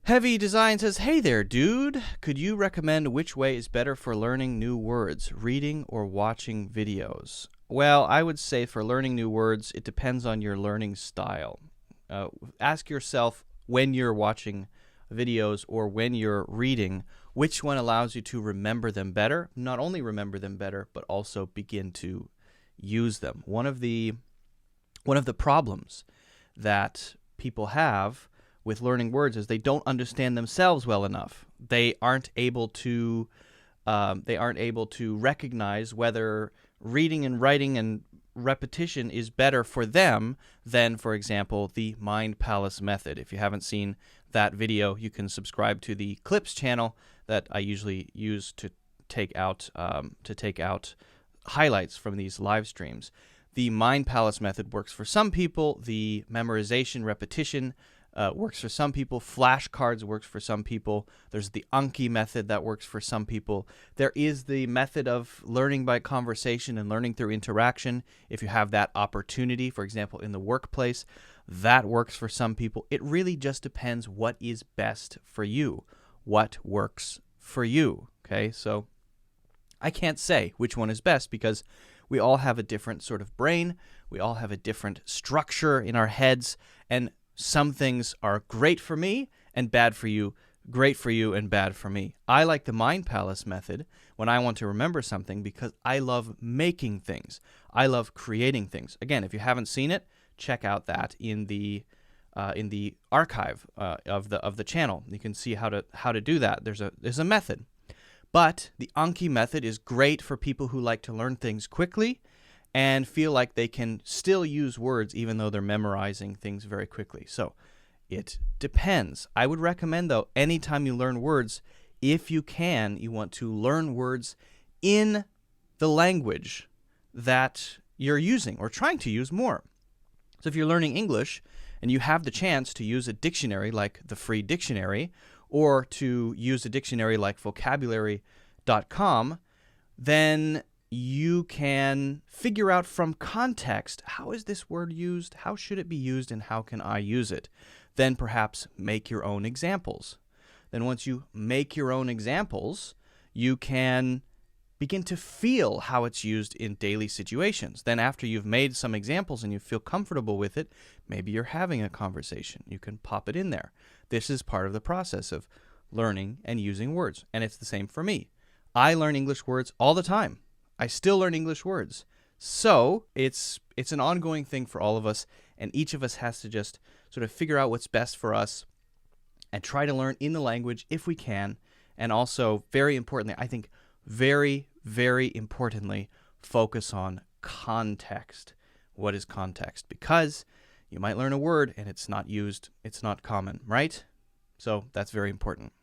Heavy Design says, hey there, dude. Could you recommend which way is better for learning new words, reading or watching videos? Well, I would say for learning new words, it depends on your learning style. Ask yourself when you're watching videos or when you're reading, which one allows you to remember them better, not only remember them better, but also begin to use them. One of the problems that people have with learning words is they don't understand themselves well enough. They aren't able to recognize whether reading and writing and repetition is better for them than, for example, the Mind Palace method. If you haven't seen that video, you can subscribe to the Clips channel that I usually use to take out highlights from these live streams. The Mind Palace method works for some people. The memorization repetition works for some people. Flashcards works for some people. There's the Anki method that works for some people. There is the method of learning by conversation and learning through interaction. If you have that opportunity, for example, in the workplace, that works for some people. It really just depends what is best for you, what works for you. Okay, so I can't say which one is best because we all have a different sort of brain. We all have a different structure in our heads, and some things are great for me and bad for you, great for you and bad for me. I like the Mind Palace method when I want to remember something because I love making things. I love creating things. Again, if you haven't seen it, check out that in the archive of the channel. You can see how to do that. There's a method. But the Anki method is great for people who like to learn things quickly and feel like they can still use words even though they're memorizing things very quickly. So it depends. I would recommend, though, anytime you learn words, if you can, you want to learn words in the language that you're using or trying to use more. So if you're learning English and you have the chance to use a dictionary like the free dictionary or to use a dictionary like vocabulary.com, then you can figure out from context, how is this word used, how should it be used, and how can I use it? Then perhaps make your own examples. Then once you make your own examples, you can begin to feel how it's used in daily situations. Then after you've made some examples and you feel comfortable with it, maybe you're having a conversation. You can pop it in there. This is part of the process of learning and using words. And it's the same for me. I learn English words all the time. I still learn English words. So it's an ongoing thing for all of us, and each of us has to just sort of figure out what's best for us and try to learn in the language if we can. And also, very importantly, I think very, very importantly, focus on context. What is context? Because you might learn a word and it's not used, it's not common, right? So that's very important.